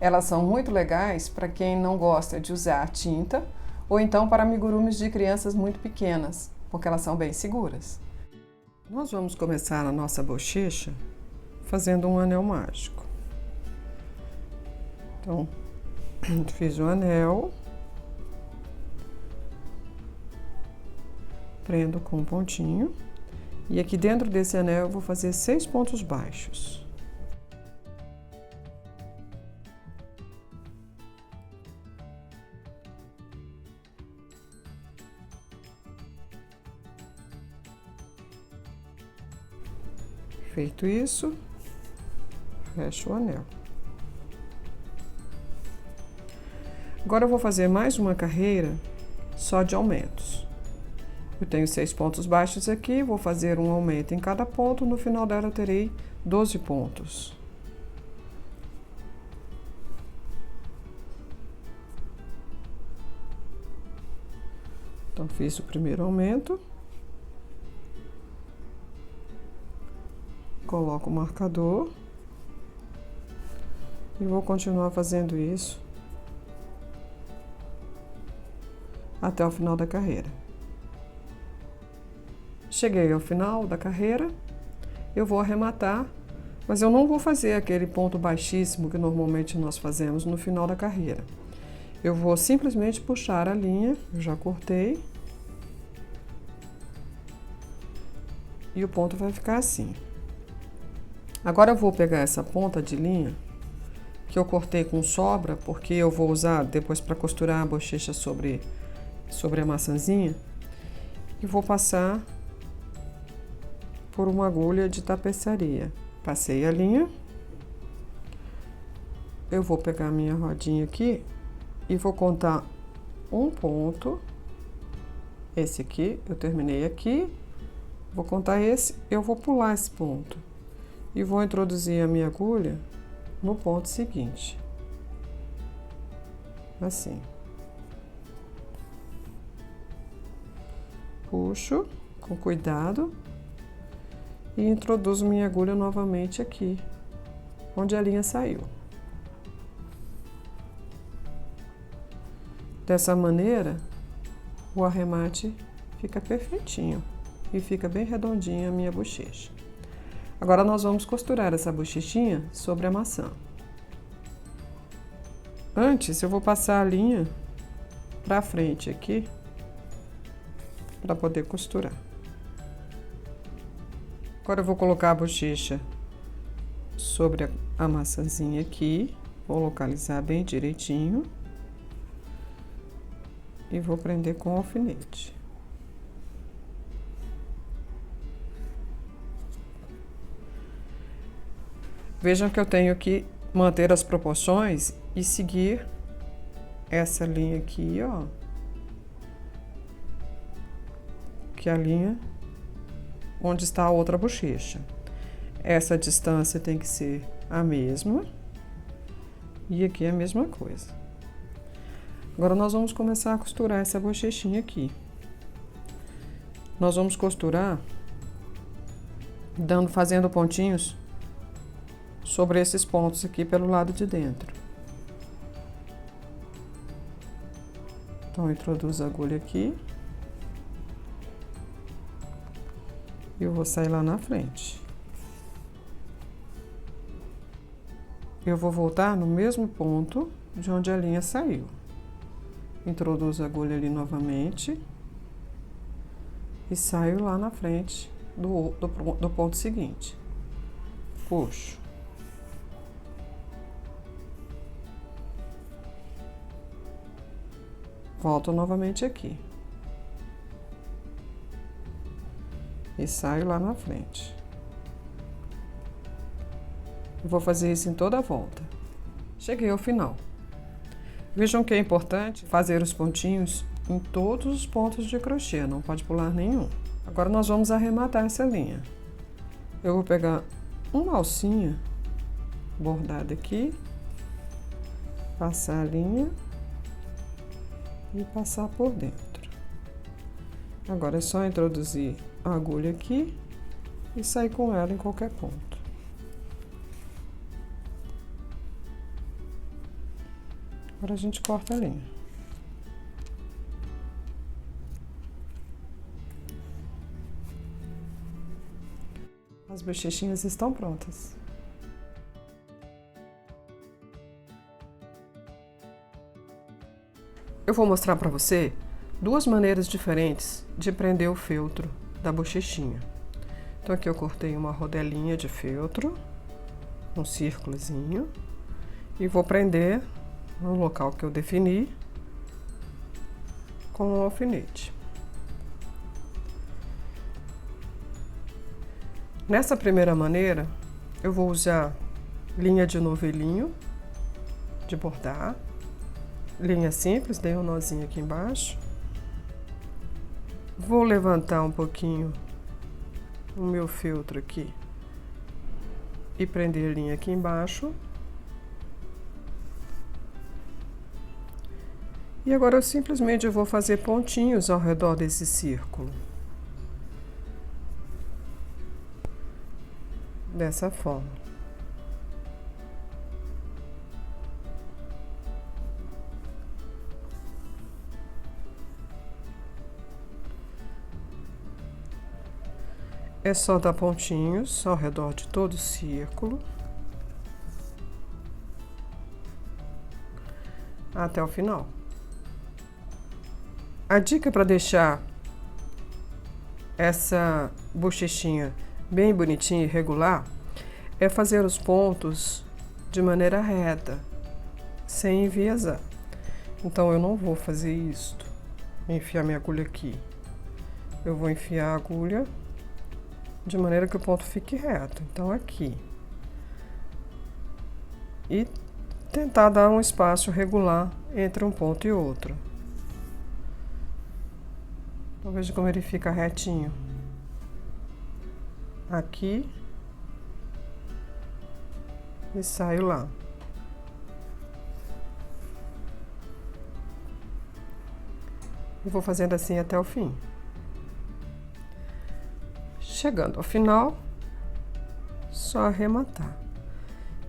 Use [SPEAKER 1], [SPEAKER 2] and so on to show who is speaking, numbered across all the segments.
[SPEAKER 1] Elas são muito legais para quem não gosta de usar tinta ou então para amigurumis de crianças muito pequenas, porque elas são bem seguras. Nós vamos começar a nossa bochecha fazendo um anel mágico. Então, fiz o anel, prendo com um pontinho e aqui dentro desse anel eu vou fazer 6 pontos baixos. Feito isso, fecho o anel. Agora eu vou fazer mais uma carreira só de aumentos. Eu tenho 6 pontos baixos aqui, vou fazer um aumento em cada ponto, no final dela eu terei 12 pontos. Então, fiz o primeiro aumento. Coloco o marcador e vou continuar fazendo isso até o final da carreira. Cheguei ao final da carreira, eu vou arrematar, mas eu não vou fazer aquele ponto baixíssimo que normalmente nós fazemos no final da carreira. Eu vou simplesmente puxar a linha, eu já cortei, e o ponto vai ficar assim. Agora eu vou pegar essa ponta de linha que eu cortei com sobra, porque eu vou usar depois para costurar a bochecha sobre a maçãzinha, e vou passar por uma agulha de tapeçaria. Passei a linha, eu vou pegar a minha rodinha aqui e vou contar um ponto, esse aqui, eu terminei aqui, vou contar esse, eu vou pular esse ponto. E vou introduzir a minha agulha no ponto seguinte. Assim. Puxo com cuidado e introduzo minha agulha novamente aqui, onde a linha saiu. Dessa maneira, o arremate fica perfeitinho e fica bem redondinha a minha bochecha. Agora nós vamos costurar essa bochechinha sobre a maçã. Antes, eu vou passar a linha pra frente aqui, para poder costurar. Agora eu vou colocar a bochecha sobre a maçãzinha aqui, vou localizar bem direitinho e vou prender com o alfinete. Vejam que eu tenho que manter as proporções e seguir essa linha aqui, ó. Que é a linha onde está a outra bochecha. Essa distância tem que ser a mesma. E aqui a mesma coisa. Agora nós vamos começar a costurar essa bochechinha aqui. Nós vamos costurar fazendo pontinhos sobre esses pontos aqui pelo lado de dentro. Então, eu introduzo a agulha aqui. E eu vou sair lá na frente. Eu vou voltar no mesmo ponto de onde a linha saiu. Introduzo a agulha ali novamente. E saio lá na frente do ponto seguinte. Puxo. Volto novamente aqui. E saio lá na frente. Vou fazer isso em toda a volta. Cheguei ao final. Vejam que é importante fazer os pontinhos em todos os pontos de crochê, não pode pular nenhum. Agora nós vamos arrematar essa linha. Eu vou pegar uma alcinha bordada aqui, passar a linha e passar por dentro. Agora é só introduzir a agulha aqui e sair com ela em qualquer ponto. Agora a gente corta a linha. As bochechinhas estão prontas. Eu vou mostrar para você duas maneiras diferentes de prender o feltro da bochechinha. Então aqui eu cortei uma rodelinha de feltro, um círculozinho, e vou prender no local que eu defini com um alfinete. Nessa primeira maneira, eu vou usar linha de novelinho, de bordar, linha simples, dei um nozinho aqui embaixo. Vou levantar um pouquinho o meu feltro aqui e prender a linha aqui embaixo. E agora eu simplesmente vou fazer pontinhos ao redor desse círculo. Dessa forma. É só dar pontinhos ao redor de todo o círculo até o final. A dica para deixar essa bochechinha bem bonitinha e regular é fazer os pontos de maneira reta, sem enviesar. Então eu não vou fazer isto, enfiar minha agulha aqui. Eu vou enfiar a agulha de maneira que o ponto fique reto. Então aqui. E tentar dar um espaço regular entre um ponto e outro. Então veja como ele fica retinho. Aqui. E saio lá. E vou fazendo assim até o fim. Chegando ao final, só arrematar.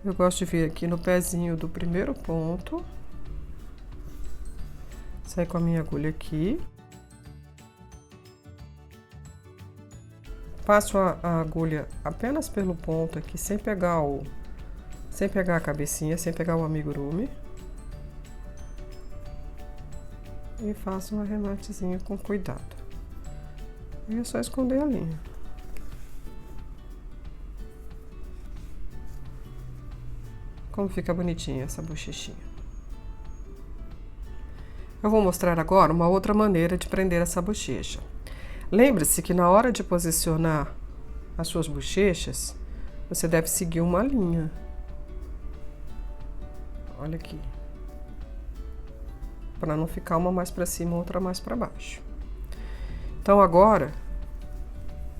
[SPEAKER 1] Eu gosto de vir aqui no pezinho do primeiro ponto. Sair com a minha agulha aqui. Passo a agulha apenas pelo ponto aqui, sem pegar a cabecinha, sem pegar o amigurumi. E faço um arrematezinho com cuidado. E é só esconder a linha. Como fica bonitinha essa bochechinha. Eu vou mostrar agora uma outra maneira de prender essa bochecha. Lembre-se que na hora de posicionar as suas bochechas, você deve seguir uma linha. Olha aqui. Para não ficar uma mais para cima, outra mais para baixo. Então agora,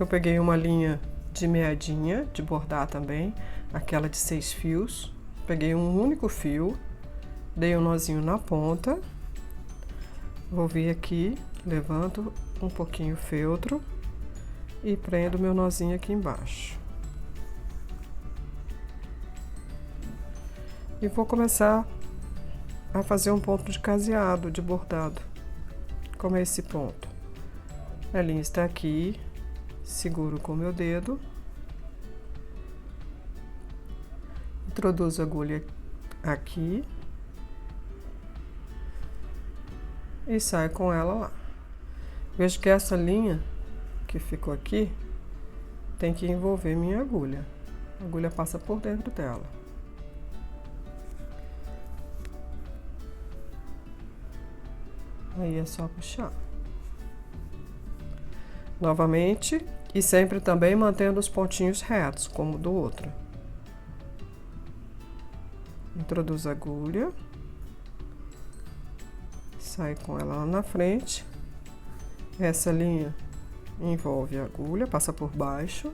[SPEAKER 1] eu peguei uma linha de meadinha, de bordar também, aquela de 6 fios. Peguei um único fio, dei um nozinho na ponta, vou vir aqui, levanto um pouquinho o feltro e prendo meu nozinho aqui embaixo. E vou começar a fazer um ponto de caseado, de bordado, como é esse ponto. A linha está aqui, seguro com o meu dedo. Introduzo a agulha aqui e saio com ela lá. Vejo que essa linha que ficou aqui tem que envolver minha agulha. A agulha passa por dentro dela. Aí é só puxar. Novamente, e sempre também mantendo os pontinhos retos, como do outro. Introduzo a agulha, saio com ela lá na frente. Essa linha envolve a agulha, passa por baixo.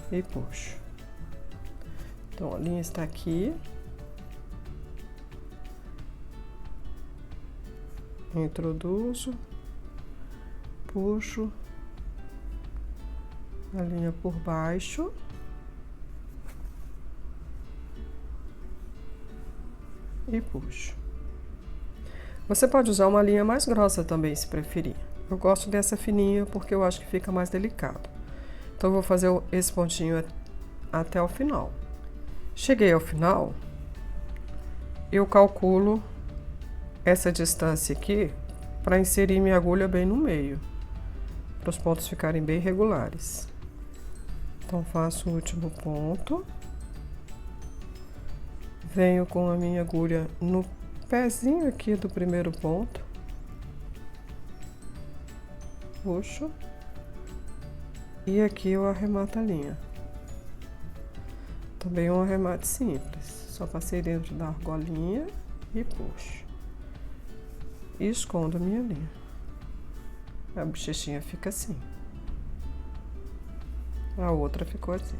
[SPEAKER 1] E puxo. Então a linha está aqui. Introduzo, puxo a linha por baixo. E puxo. Você pode usar uma linha mais grossa também, se preferir. Eu gosto dessa fininha porque eu acho que fica mais delicado. Então, eu vou fazer esse pontinho até o final. Cheguei ao final, eu calculo essa distância aqui para inserir minha agulha bem no meio, para os pontos ficarem bem regulares. Então, faço o último ponto. Venho com a minha agulha no pezinho aqui do primeiro ponto. Puxo. E aqui eu arremato a linha. Também um arremate simples. Só passei dentro da argolinha e puxo. E escondo a minha linha. A bochechinha fica assim. A outra ficou assim.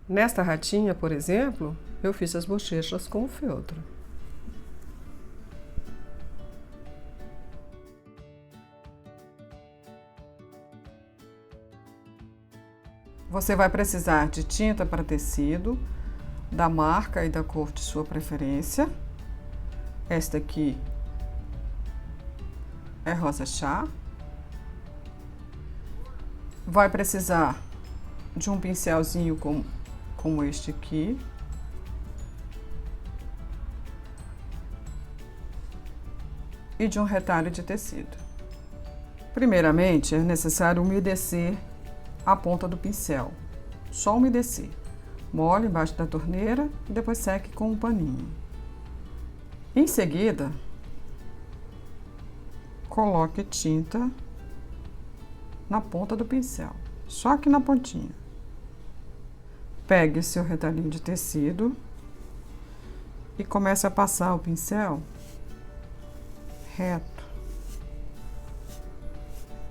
[SPEAKER 1] Nesta ratinha, por exemplo, eu fiz as bochechas com o feltro. Você vai precisar de tinta para tecido, da marca e da cor de sua preferência. Esta aqui é rosa chá. Vai precisar de um pincelzinho como este aqui. E de um retalho de tecido. Primeiramente, é necessário umedecer a ponta do pincel. Só umedecer. Molhe embaixo da torneira e depois seque com um paninho. Em seguida, coloque tinta na ponta do pincel, só aqui na pontinha. Pegue seu retalhinho de tecido e comece a passar o pincel reto,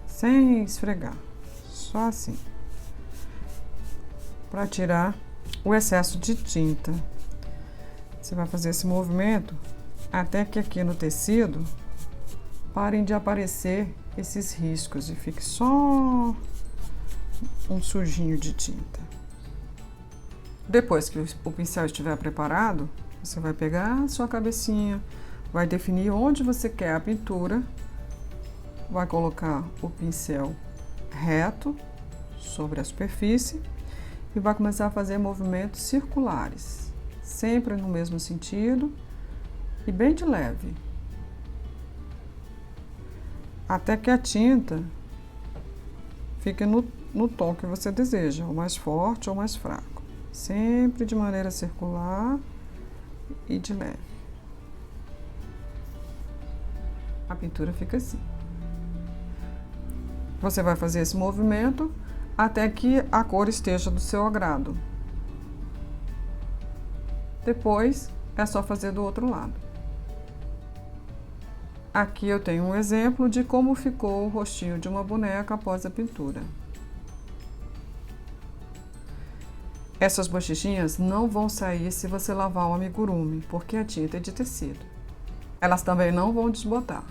[SPEAKER 1] sem esfregar, só assim, para tirar o excesso de tinta. Você vai fazer esse movimento até que aqui no tecido parem de aparecer esses riscos e fique só um sujinho de tinta. Depois que o pincel estiver preparado, você vai pegar a sua cabecinha, vai definir onde você quer a pintura, vai colocar o pincel reto sobre a superfície e vai começar a fazer movimentos circulares, sempre no mesmo sentido e bem de leve, até que a tinta fique no tom que você deseja, ou mais forte ou mais fraco, sempre de maneira circular e de leve. A pintura fica assim. Você vai fazer esse movimento até que a cor esteja do seu agrado. Depois é só fazer do outro lado. Aqui eu tenho um exemplo de como ficou o rostinho de uma boneca após a pintura. Essas bochechinhas não vão sair se você lavar o amigurumi, porque a tinta é de tecido. Elas também não vão desbotar.